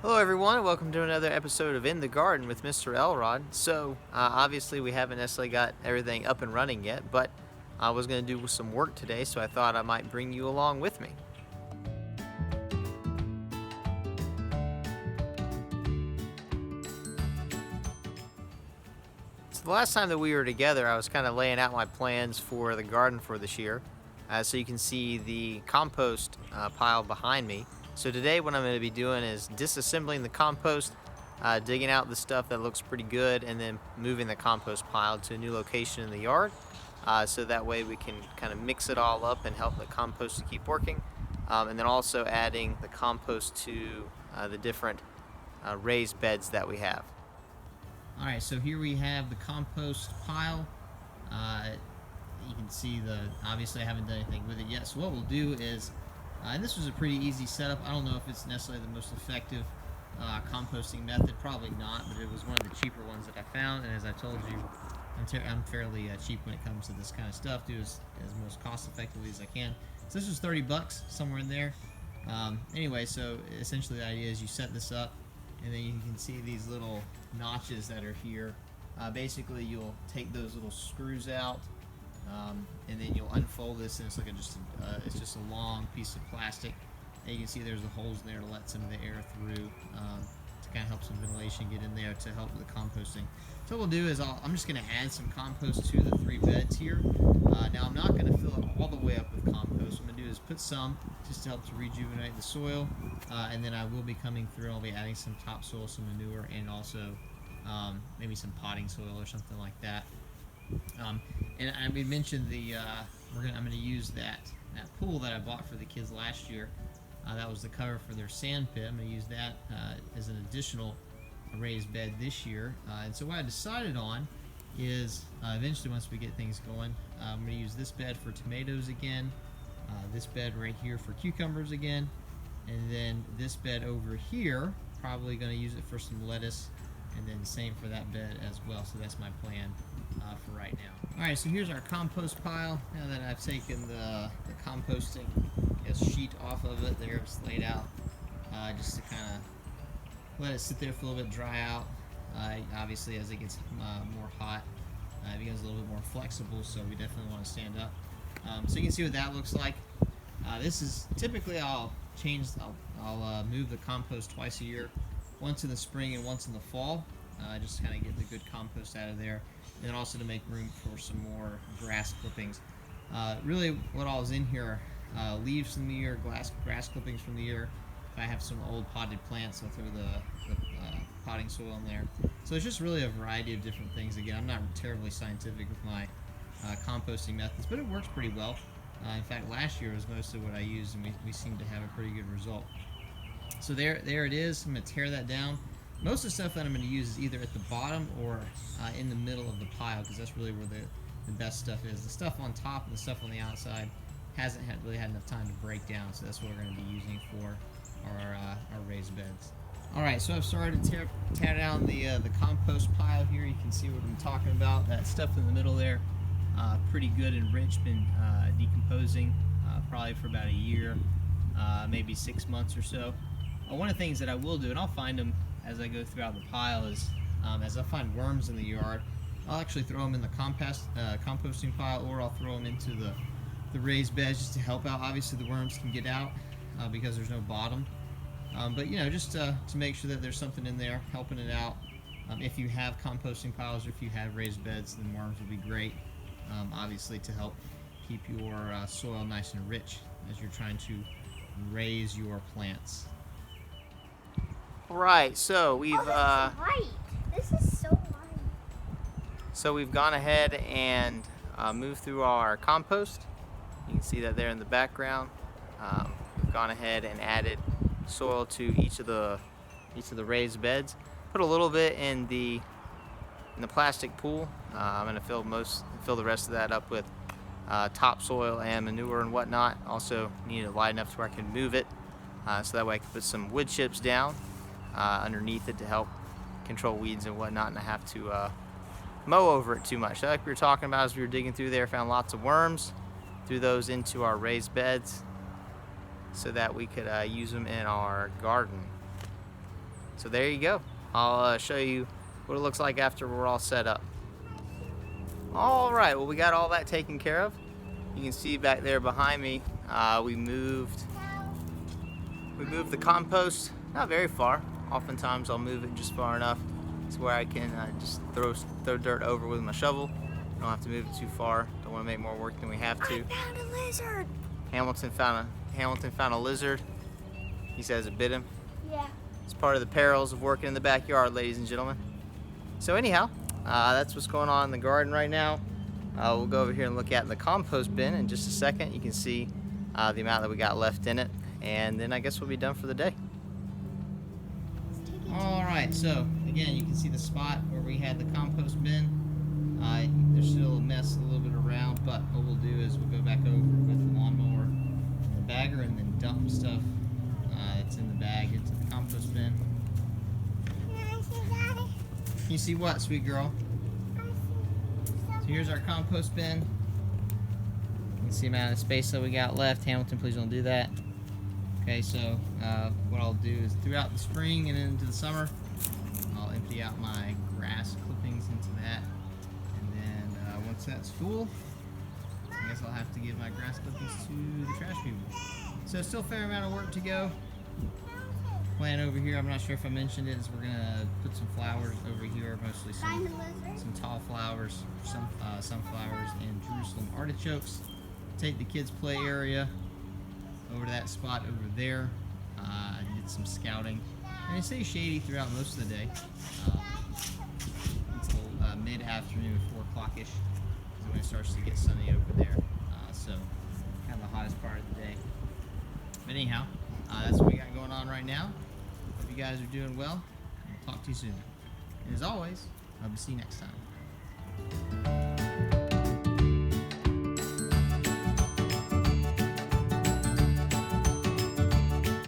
Hello everyone, and welcome to another episode of In the Garden with Mr. Elrod. Obviously we haven't necessarily got everything up and running yet, but I was going to do some work today, so I thought I might bring you along with me. So the last time that we were together, I was kind of laying out my plans for the garden for this year. So you can see the compost pile behind me. So today what I'm going to be doing is disassembling the compost, digging out the stuff that looks pretty good, and then moving the compost pile to a new location in the yard. So that way we can kind of mix it all up and help the compost to keep working. And then also adding the compost to the different raised beds that we have. All right, so here we have the compost pile. You can see obviously I haven't done anything with it yet. So what we'll do is, and this was a pretty easy setup. I don't know if it's necessarily the most effective composting method, probably not, but it was one of the cheaper ones that I found. And as I told you, I'm fairly cheap when it comes to this kind of stuff. Do as most cost effectively as I can. So this was $30, somewhere in there. Anyway, so essentially the idea is you set this up, and then you can see these little notches that are here. Basically, you'll take those little screws out, and then you'll unfold this, and it's like it's just a long piece of plastic. And you can see there's the holes in there to let some of the air through, to kind of help some ventilation get in there to help with the composting. So what we'll do is I'm just going to add some compost to the 3 beds here. Now I'm not going to fill it all the way up with compost. What I'm going to do is put some just to help to rejuvenate the soil, and then I will be coming through. I'll be adding some topsoil, some manure, and also maybe some potting soil or something like that. And we mentioned I'm going to use that pool that I bought for the kids last year. That was the cover for their sand pit. I'm going to use that as an additional raised bed this year. And so what I decided on is eventually, once we get things going, I'm going to use this bed for tomatoes again, this bed right here for cucumbers again, and then this bed over here, probably going to use it for some lettuce, and then same for that bed as well. So that's my plan for right now. All right, so here's our compost pile. Now that I've taken the composting sheet off of it, there it's laid out, just to kind of let it sit there for a little bit, dry out. Obviously, as it gets more hot, it becomes a little bit more flexible, so we definitely want to stand up. So you can see what that looks like. This is typically I'll move the compost twice a year, once in the spring and once in the fall, just to kind of get the good compost out of there, and then also to make room for some more grass clippings. Really, what all is in here are leaves from the year, grass clippings from the year. If I have some old potted plants, I'll throw the potting soil in there. So it's just really a variety of different things. Again, I'm not terribly scientific with my composting methods, but it works pretty well. In fact, last year was mostly what I used, and we seemed to have a pretty good result. So there it is. I'm going to tear that down. Most of the stuff that I'm going to use is either at the bottom or in the middle of the pile, because that's really where the best stuff is. The stuff on top and the stuff on the outside hasn't really had enough time to break down, so that's what we're going to be using for our raised beds. All right, so I've started to tear down the compost pile here. You can see what I'm talking about. That stuff in the middle there, pretty good and rich, been decomposing probably for about a year, maybe 6 months or so. One of the things that I will do, and I'll find them as I go throughout the pile, is as I find worms in the yard, I'll actually throw them in the composting pile, or I'll throw them into the raised beds just to help out. Obviously the worms can get out because there's no bottom, but just to make sure that there's something in there helping it out. If you have composting piles or if you have raised beds, then worms would be great, obviously, to help keep your soil nice and rich as you're trying to raise your plants. Right, so we've right. This is so light. So we've gone ahead and moved through our compost. You can see that there in the background. We've gone ahead and added soil to each of the raised beds. Put a little bit in the plastic pool. I'm going to fill the rest of that up with topsoil and manure and whatnot. Also need it light enough to where I can move it, so that way I can put some wood chips down underneath it to help control weeds and whatnot, and I have to mow over it too much. So like we were talking about as we were digging through there, found lots of worms, threw those into our raised beds so that we could use them in our garden. So there you go. I'll show you what it looks like after we're all set up. All right, well, we got all that taken care of. You can see back there behind me, we moved the compost not very far. Oftentimes I'll move it just far enough to where I can just throw dirt over with my shovel. Don't have to move it too far. Don't want to make more work than we have to. I found a lizard. Hamilton found a lizard. He says it bit him. Yeah. It's part of the perils of working in the backyard, ladies and gentlemen. So anyhow, that's what's going on in the garden right now. We'll go over here and look at the compost bin in just a second. You can see the amount that we got left in it, and then I guess we'll be done for the day. All right, so again, you can see the spot where we had the compost bin. There's still a mess a little bit around, but what we'll do is we'll go back over with the lawnmower and the bagger and then dump stuff that's in the bag into the compost bin. You see what, sweet girl? So here's our compost bin. You can see the amount of space that we got left. Hamilton, please don't do that. Okay, so what I'll do is throughout the spring and into the summer, I'll empty out my grass clippings into that. And then once that's full, I guess I'll have to give my grass clippings to the trash people. So still a fair amount of work to go. Plan over here, I'm not sure if I mentioned it, is we're gonna put some flowers over here, mostly some tall flowers, some sunflowers and Jerusalem artichokes. Take the kids' play area over to that spot over there. I did some scouting, and it stays shady throughout most of the day until mid-afternoon, 4 o'clock-ish, is when it starts to get sunny over there. So kind of the hottest part of the day. But anyhow, that's what we got going on right now. Hope you guys are doing well. I'll talk to you soon. And as always, I'll see you next time.